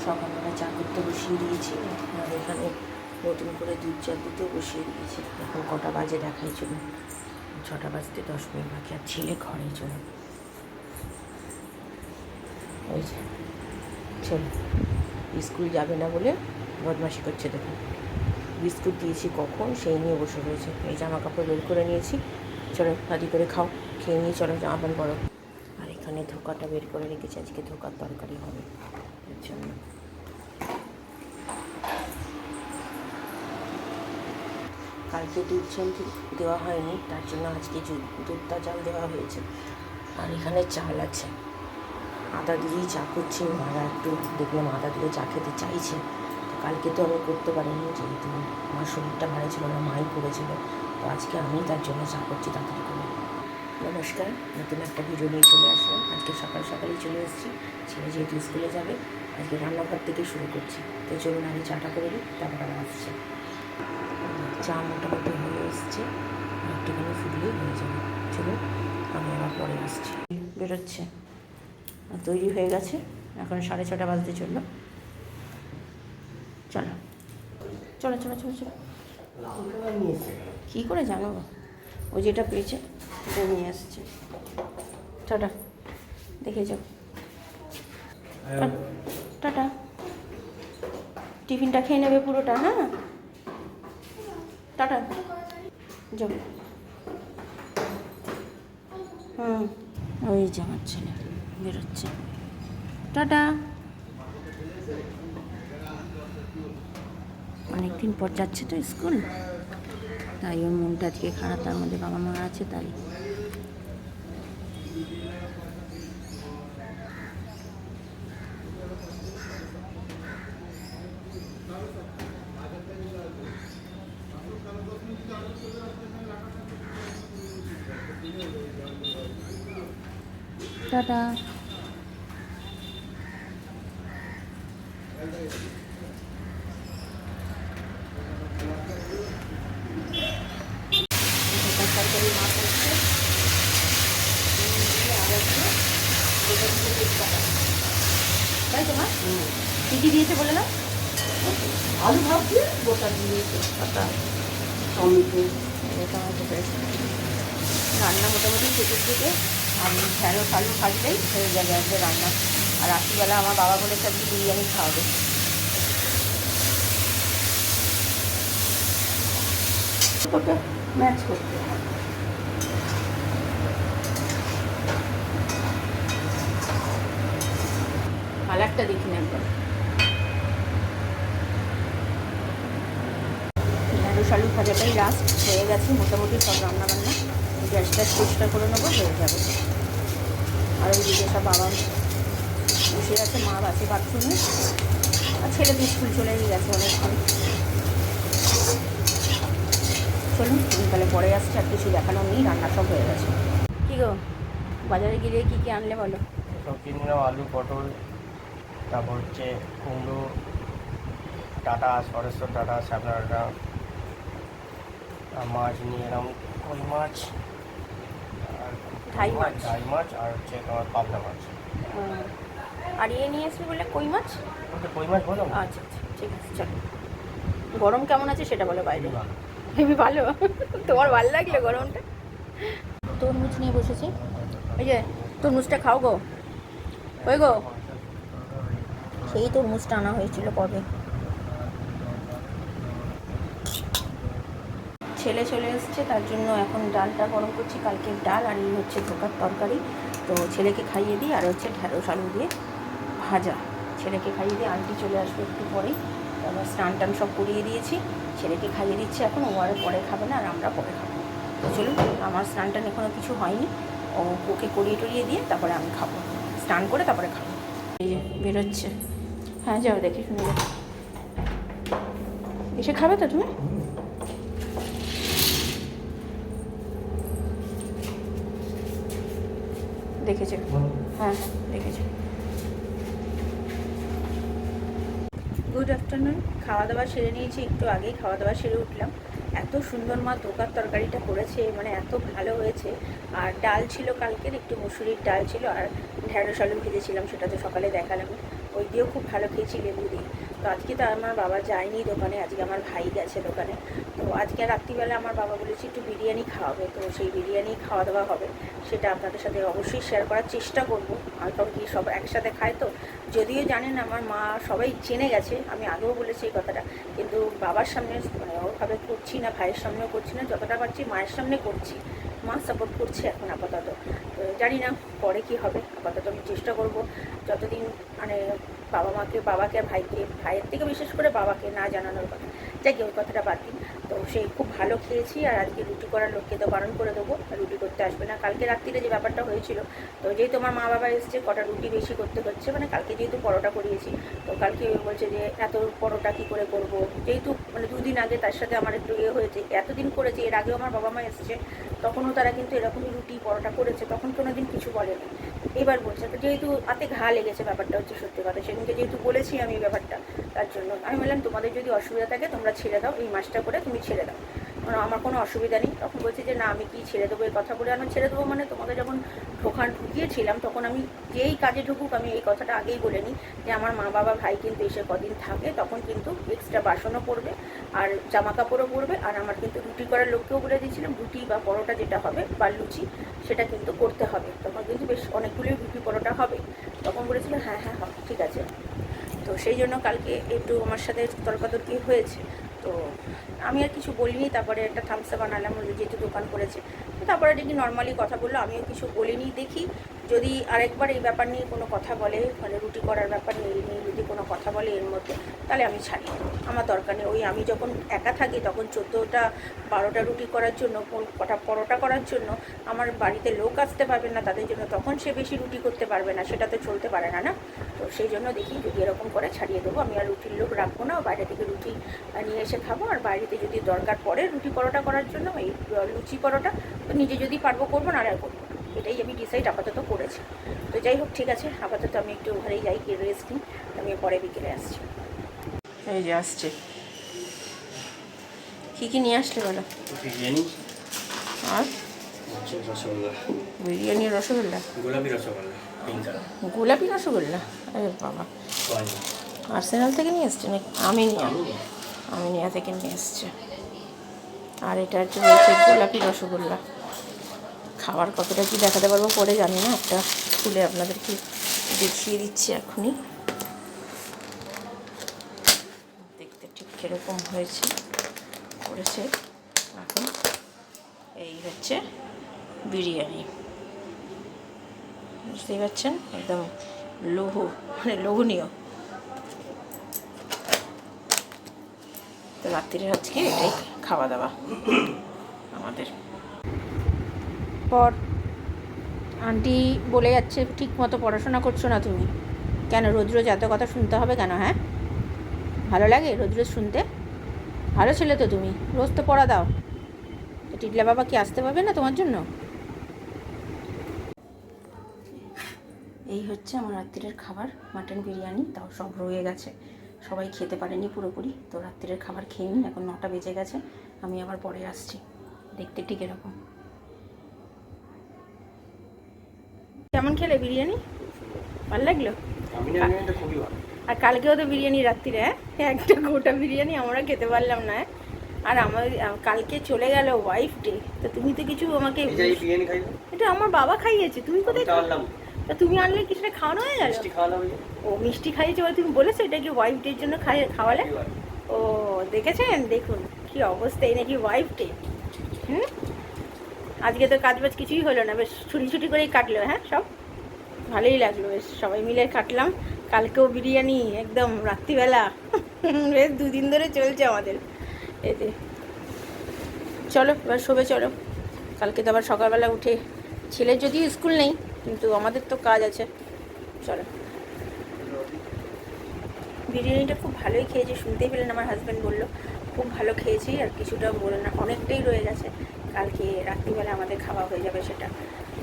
সকালবেলা চা করতে বসিয়ে দিয়েছি, আর এখানে নতুন করে দুধ চা দিতেও বসিয়ে দিয়েছি। এখন কটা বাজে দেখাই, চলুন 6টা বাজতে 10 মিনিট বাকি। আর ছেলে ঘরে, চলুন ওই যে চলো, স্কুল যাবে না বলে বদমাশি করছে। দেখুন বিস্কুট দিয়েছি কখন, সেই নিয়ে বসে রয়েছে। এই জামা কাপড় বের করে নিয়েছি, চলো হাতি করে খাও, খেয়ে নিয়ে চলো জামা প্যান্ট পরো। আর এখানে ধোকাটা বের করে রেখেছি, আজকে ধোকার তরকারি হবে এর জন্য। কালকে দুধ জল দেওয়া হয়নি, তার জন্য আজকে দুধটা জল দেওয়া হয়েছে। আর এখানে চাল আছে, আদা দিয়েই চা করছি। মারা একটু দেখলাম আদা দিয়ে চা খেতে চাইছে, তো কালকে তো আমি করতে পারিনি, যেহেতু আমার শরীরটা ভালো ছিল না, মাই করেছিল। তো আজকে আমি তার জন্য চা করছি তাড়াতাড়ি করে। নমস্কার, নতুন একটা ভিডিও নিয়ে চলে আসলাম। আজকে সকাল সকালেই চলে এসেছি, ছেলে যেহেতু স্কুলে যাবে, আজকে রান্নাঘর থেকে শুরু করছি। তো চলুন আগে চাটা করে দিই, তারপর আবার আসছে। চা মোটামুটি হয়ে এসছে, একটুখানি ফুটলেই হয়ে যাবে। চলুন আমি আবার পরে আসছি। বেরোচ্ছে, তৈরি হয়ে গেছে, এখন 6:30 বাজতে চললো। চলো চলো চলো চলো চলো। কী করে জানাবো, ও যেটা পেয়েছে সেটা নিয়ে আসছে। টাটা, দেখে যাও। টাটা, টিফিনটা খেয়ে নেবে পুরোটা, হ্যাঁ টাটা, যাও। ওই যে আমার ছেলে বেরোচ্ছে, টাটা। অনেকদিন পর যাচ্ছে তো স্কুল, তাই ওর মনটা আজকে খারাপ। তার মধ্যে বাবা মা আছে তাই। টাটা। তরকারি মা করছে, তাই তো মা? কী কী দিয়েছে বলে না? আলু ভাবছি, গোটা দিয়ে পাতা, টমেটো। টমেটো পেয়েছে। রান্না মোটামুটি শেষের দিকে, আমি ঢ্যাঁড়স আলু ভাজলেই হয়ে যাবে আজকে রান্না। আর রাত্রিবেলা আমার বাবা বলেছে আজকে বিরিয়ানি খাওয়াবে। তোকে ম্যাচ করতে হবে। কালারটা দেখি না একবার। ঢ্যাঁড়স আলু ভাজাটাই লাস্ট হয়ে গেছে, মোটামুটি সব রান্নাবান্না। গ্যাসটা পরিষ্কার করে নেবো, হয়ে যাবে। আর ওইদিকে সব বাবা বসে গেছে, মা আছে বাথরুমে, আর ছেলে তো স্কুল চলেই গেছে অনেকক্ষণ। চলুন তাহলে পরে আসছে, আর কিছু দেখানোর নেই, রান্না সব হয়ে গেছে। কী গো, বাজারে গিয়ে কী কী আনলে বলো? সব কিনলাম, আলু পটল, তারপর হচ্ছে কুমড়ো, টাটা সরেশ্বর, টাটা শ্যাবলা ডাঁটা, আর মাছ নিয়ে এলাম, কই মাছ আর ধাই মাছ, আর হচ্ছে তোমার পাবদা মাছ। আর ইয়ে নিয়ে আসবে বলে কই মাছ। ওটা কই মাছ বলো? আচ্ছা আচ্ছা, ঠিক আছে চলো। গরম কেমন আছে সেটা বলো বাইরে? ভালো। হেবি ভালো। তোমার ভালো লাগলো গরমটা? তরমুজ নিয়ে বসেছি, ওই যে তরমুজটা খাও গো, ওই গো, সেই তরমুজটা আনা হয়েছিল কবে। ছেলে চলে এসছে, তার জন্য এখন ডালটা গরম করছি, কালকের ডাল। আর এই হচ্ছে ধোকার তরকারি, তো ছেলেকে খাইয়ে দিই। আর হচ্ছে ঢ্যাঁড়স আলু দিয়ে ভাজা, ছেলেকে খাইয়ে দিয়ে। আন্টি চলে আসবে একটু পরেই, তারপর স্নান টান সব করিয়ে দিয়েছি, ছেলেকে খাইয়ে দিচ্ছি এখন। ও আর পরে খাবে না, আর আমরা পরে খাবো। তো চলুন, আমার স্নান টান এখনও কিছু হয়নি, ওকে করিয়ে টরিয়ে দিয়ে তারপরে আমি খাবো, স্নান করে তারপরে খাবো। এই যে বেরোচ্ছে, হ্যাঁ যাও দেখি শুনে যাও। এসে খাবে তো তুমি? দেখেছে, হ্যাঁ হ্যাঁ দেখেছে। Good afternoon. খাওয়া দাওয়া সেরে নিয়েছি, একটু আগেই খাওয়া দাওয়া সেরে উঠলাম। এত সুন্দর মা ধোকার তরকারিটা করেছে, মানে এত ভালো হয়েছে। আর ডাল ছিল কালকের, একটু মুসুরির ডাল ছিল, আর ঢ্যাঁড়স আলু ভেজেছিলাম, সেটা তো সকালে দেখালাম। ওই দিয়েও খুব ভালো খেয়েছি লেবু দিয়ে। তো আজকে তো আমার বাবা যায়নি দোকানে, আজকে আমার ভাই গেছে দোকানে। তো আজকে রাত্রিবেলা আমার বাবা বলেছে একটু বিরিয়ানি খাওয়াবে, তো সেই বিরিয়ানি খাওয়া দাওয়া হবে, সেটা আপনাদের সাথে অবশ্যই শেয়ার করার চেষ্টা করব। আর কারণ কি সব একসাথে খায় তো, যদিও জানেন আমার মা সবাই জেনে গেছে, আমি আগেও বলেছি এই কথাটা, কিন্তু বাবার সামনে মানে ওভাবে করছি না, ভাইয়ের সামনেও করছি না, যতটা পারছি মায়ের সামনে করছি। মা সাপোর্ট করছে এখন আপাতত, তো জানি না পরে কি হবে। আপাতত আমি চেষ্টা করব যতদিন মানে বাবাকে আর ভাইয়ের থেকে বিশেষ করে বাবাকে না জানানোর কথা, যাই ওই কথাটা বাদ দিন। তো সেই খুব ভালো খেয়েছি। আর আজকে রুটি করার লোককে তো বারণ করে দেবো, রুটি করতে আসবে না। কালকে রাত্রিরে যে ব্যাপারটা হয়েছিল, তো যেহেতু আমার মা বাবা এসছে, কটা রুটি বেশি করতে হচ্ছে, মানে কালকে যেহেতু পরোটা করিয়েছি, তো কালকে বলছে যে এত পরোটা কী করে করবো, যেহেতু মানে 2 দিন আগে তার সাথে আমার একটু হয়েছে, এতদিন করেছে, এর আগেও আমার বাবা মা এসছে, তখনও তারা কিন্তু এরকমই রুটি পরোটা করেছে, তখন কোনো দিন কিছু বলেনি। এবার বলছে, তো যেহেতু হাতে ঘা লেগেছে, ব্যাপারটা হচ্ছে সত্যি কথা, সেদিনকে যেহেতু বলেছি আমি ব্যাপারটা, তার জন্য আমি বললাম তোমাদের যদি অসুবিধা থাকে তোমরা ছেড়ে দাও, এই মাসটা করে তুমি ছেড়ে দাও, মানে আমার কোনো অসুবিধা নেই। তখন বলছে যে না আমি কি ছেড়ে দেবো, এই কথা বলে আমি ছেড়ে দেবো মানে তোমাকে যখন ঢুকিয়েছিলাম তখন আমি যেই কাজে ঢুকুক আমি এই কথাটা আগেই বলে নিই যে আমার মা বাবা ভাই কিন্তু এসে কদিন থাকে, তখন কিন্তু এক্সট্রা বাসনও পড়বে আর জামা কাপড়ও পরবে। আর আমার কিন্তু রুটি করার লোককেও বলে দিয়েছিলাম রুটি বা পরোটা যেটা হবে বা লুচি সেটা কিন্তু করতে হবে, তখন কিন্তু বেশ অনেকগুলোই রুটি পরোটা হবে। তখন বলেছিল হ্যাঁ হ্যাঁ হবে ঠিক আছে। তো সেই জন্য কালকে একটু আমার সাথে তর্কাতর্কি হয়েছে, তো আমি আর কিছু বলিনি। তারপরে একটা থামসা বানালাম, যেহেতু দোকান করেছে, তারপরে দেখি নর্মালি কথা বললো, আমিও কিছু বলিনি। দেখি যদি আরেকবার এই ব্যাপার নিয়ে কোনো কথা বলে, মানে রুটি করার ব্যাপার নিয়ে যদি কোনো কথা বলে এর মধ্যে, তাহলে আমি ছাড়ি, আমার দরকার নেই। ওই আমি যখন একা থাকি তখন 14টা 12টা রুটি করার জন্য, কটা পরোটা করার জন্য আমার বাড়িতে লোক আসতে পারবে না তাদের জন্য, তখন সে বেশি রুটি করতে পারবে না, সেটা তো চলতে পারে না, না? তো সেই জন্য দেখি যদি এরকম করে ছাড়িয়ে দেবো। আমি আর রুটির লোক রাখবো না, বাইরে থেকে রুটি নিয়ে এসে খাবো। আর বাইরেতে যদি দরকার পড়ে রুটি পরোটা করার জন্য, এই লুচি পরোটা, তো নিজে যদি পারবো করবো, না আর করবো না, এটাই আমি ডিসাইড আপাতত করেছি। তো যাই হোক ঠিক আছে, আপাতত আমি একটু ঘরেই যাই, গিয়ে রেস্ট নিই, আমি পরে বিকেলে আসছি। এই যে আসছে, কী কী নিয়ে আসলে বলো? বিরিয়ানি আর রসগোল্লা, বিরিয়ানি, রসগোল্লা, গোলাপি রসগোল্লা, পিঙ্ক কালার, গোলাপি রসগোল্লা, আরে বাবা, আর্সেনাল থেকে নিয়ে এসছে নাকি? আমিনিয়া থেকে নিয়ে এসছে। আর এটা হচ্ছে বলছে গোলাপি রসগোল্লা। খাবার কতটা কি দেখাতে পারবো পরে জানি না, একটা খুলে আপনাদেরকে দেখিয়ে দিচ্ছি এখনই, দেখতে ঠিক কীরকম হয়েছে করেছে। এখন এই হচ্ছে বিরিয়ানি, বুঝতেই পারছেন, একদম মানে লোভনীয়। তো রাত্রির আজকে এটাই খাওয়া দাওয়া আমাদের। পর আন্টি বলে যাচ্ছে ঠিক মতো পড়াশোনা করছো না তুমি, কেন রোজ রোজ এত কথা শুনতে হবে কেন? হ্যাঁ, ভালো লাগে রোজ রোজ শুনতে? ভালো ছেলে তো তুমি, রোজ তো পড়া দাও, তো টিটলা বাবা কি আসতে পারবে না তোমার জন্য? এই হচ্ছে আমার রাত্রিরের খাবার, মাটন বিরিয়ানি, তাও সব রয়ে গেছে, সবাই খেতে পারেনি পুরোপুরি। তো রাত্রিরের খাবার খেয়ে নিই, এখন 9টা বেজে গেছে, আমি আবার পরে আসছি। দেখতে ঠিক এরকম। কেমন খেলে বিরিয়ানি? ভালো লাগলো? খুবই ভালো। আর কালকেও তো বিরিয়ানি রাত্রিরে, একটা গোটা বিরিয়ানি আমরা খেতে পারলাম না। আর আমার কালকে চলে গেল ওয়াইফ ডে, তো তুমি তো কিছু আমাকে, এটা আমার বাবা খাইয়েছে, তুমি কোথায়? তা তুমি আনলে কিছুটা খাওয়ানো হয়ে গেল? ও মিষ্টি খাইয়েছে বলে তুমি বলেছো এটা কি ওয়াইফ ডের জন্য খাওয়ালে? ও দেখেছেন, দেখুন কি অবস্থা, এই নাকি ওয়াইফ ডে। আজকে তো কাজবাজ কিছুই হলো না, বেশ ছুটি করেই কাটলো। হ্যাঁ, সব ভালোই লাগলো, বেশ সবাই মিলে কাটলাম। কালকেও বিরিয়ানি একদম রাত্রিবেলা, বেশ 2 দিন ধরে চলছে আমাদের এতে। চলো এবার শোবে, চলো, কালকে তো আবার সকালবেলা উঠে, ছেলের যদিও স্কুল নেই কিন্তু আমাদের তো কাজ আছে। চলো, বিরিয়ানিটা খুব ভালোই খেয়েছি, শুনতেই পেলেন আমার হাজব্যান্ড বললো খুব ভালো খেয়েছি। আর কিছুটা বলে না, অনেকটাই রয়ে গেছে, কালকে রাত্রিবেলা আমাদের খাওয়া হয়ে যাবে সেটা।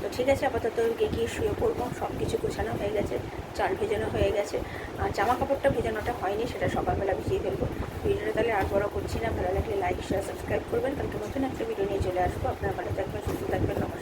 তো ঠিক আছে, আপাতত গিয়ে শুয়ে পড়বো। সব কিছু গোছানো হয়ে গেছে, চাল ভেজানো হয়ে গেছে, আর জামা কাপড়টা ভেজানোটা হয়নি, সেটা সকালবেলা ভিজিয়ে ফেলবো। ভিডিওটা তাহলে আর বড় করছি না, ভালো লাগলে লাইক শেয়ার সাবস্ক্রাইব করবেন। কালকে নতুন একটা ভিডিও নিয়ে চলে আসবো। আপনারা ভালো থাকবেন, সুস্থ থাকবেন, নমস্কার।